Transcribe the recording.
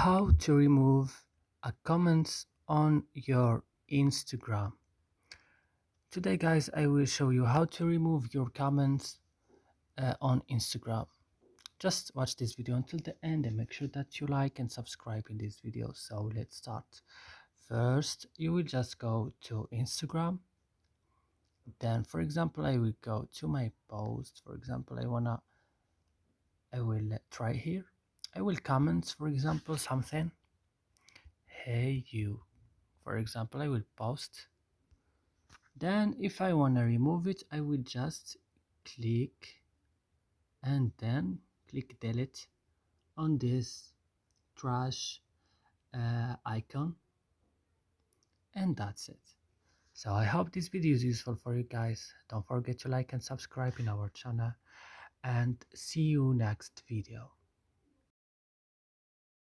how to remove a comments on your Instagram. Today guys, I will show you how to remove your comments on Instagram. Just watch this video until the end and make sure that you like and subscribe in this video. So let's start. First, you will just go to Instagram. Then for example, I will go to my post. For example, I will try here. I will comment, for example, something. Hey you. For example, I will post. Then if I want to remove it, I will just click and then click delete on this trash icon, and that's it. So I hope this video is useful for you guys. Don't forget to like and subscribe in our channel, and see you next video.